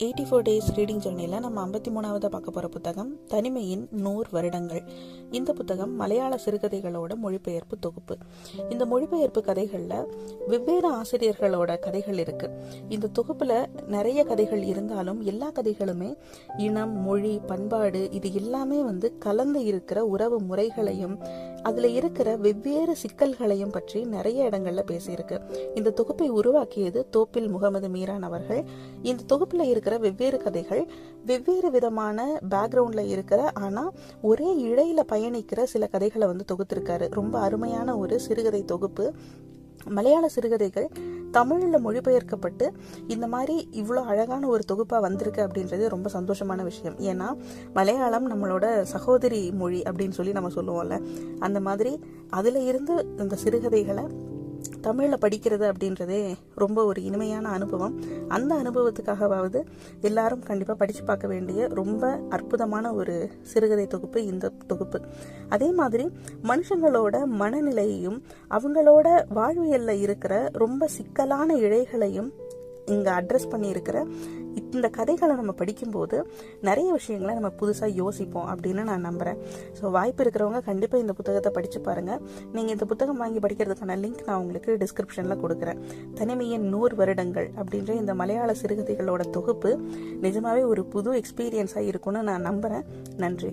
84 days reading ஜர்னியில் நம்ம 53வது பார்க்க போகிற புத்தகம் தனிமையின் 100 வருடங்கள். இந்த புத்தகம் மலையாள சிறுகதைகளோட மொழிபெயர்ப்பு தொகுப்பு. இந்த மொழிபெயர்ப்பு கதைகளில் வெவ்வேறு ஆசிரியர்களோட கதைகள் இருக்கு. இந்த தொகுப்பில் நிறைய கதைகள் இருந்தாலும் எல்லா கதைகளுமே இனம், மொழி, பண்பாடு இது எல்லாமே கலந்து இருக்கிற உறவு முறைகளையும் அதுல இருக்கிற வெவ்வேறு சிக்கல்களையும் பற்றி நிறைய இடங்கள்ல பேசியிருக்கு. இந்த தொகுப்பை உருவாக்கியது தோப்பில் முகமது மீரான் அவர்கள். இந்த தொகுப்புல இருக்கிற வெவ்வேறு கதைகள் வெவ்வேறு விதமான பேக்ரவுண்ட்ல இருக்கிற ஆனா ஒரே இழையில பயணிக்கிற சில கதைகளை தொகுத்திருக்காரு. ரொம்ப அருமையான ஒரு சிறுகதை தொகுப்பு. மலையாள சிறுகதைகள் தமிழ்ல மொழிபெயர்க்கப்பட்டு இந்த மாதிரி இவ்வளோ அழகான ஒரு தொகுப்பா வந்திருக்கு அப்படின்றது ரொம்ப சந்தோஷமான விஷயம். ஏன்னா மலையாளம் நம்மளோட சகோதரி மொழி அப்படின்னு சொல்லி நம்ம சொல்லுவோம்ல, அந்த மாதிரி அதுல இருந்து இந்த சிறுகதைகளை தமிழில் படிக்கிறது அப்படின்றதே ரொம்ப ஒரு இனிமையான அனுபவம். அந்த அனுபவத்துக்காகவாவது எல்லாரும் கண்டிப்பாக படித்து பார்க்க வேண்டிய ரொம்ப அற்புதமான ஒரு சிறுகதை தொகுப்பு இந்த தொகுப்பு. அதே மாதிரி மனுஷங்களோட மனநிலையையும் அவங்களோட வாழ்வியலில் இருக்கிற ரொம்ப சிக்கலான இழைகளையும் இங்கே அட்ரஸ் பண்ணி இருக்கிற இந்த கதைகளை நம்ம படிக்கும்போது நிறைய விஷயங்களை நம்ம புதுசாக யோசிப்போம் அப்படின்னு நான் நம்புகிறேன். ஸோ வாய்ப்பு இருக்கிறவங்க கண்டிப்பாக இந்த புத்தகத்தை படித்து பாருங்கள். நீங்கள் இந்த புத்தகம் வாங்கி படிக்கிறதுக்கான லிங்க் நான் உங்களுக்கு டிஸ்கிரிப்ஷனில் கொடுக்குறேன். தனிமையின் 100 வருடங்கள் அப்படின்ற இந்த மலையாள சிறுகதைகளோட தொகுப்பு நிஜமாவே ஒரு புது எக்ஸ்பீரியன்ஸாக இருக்கும்னு நான் நம்புகிறேன். நன்றி.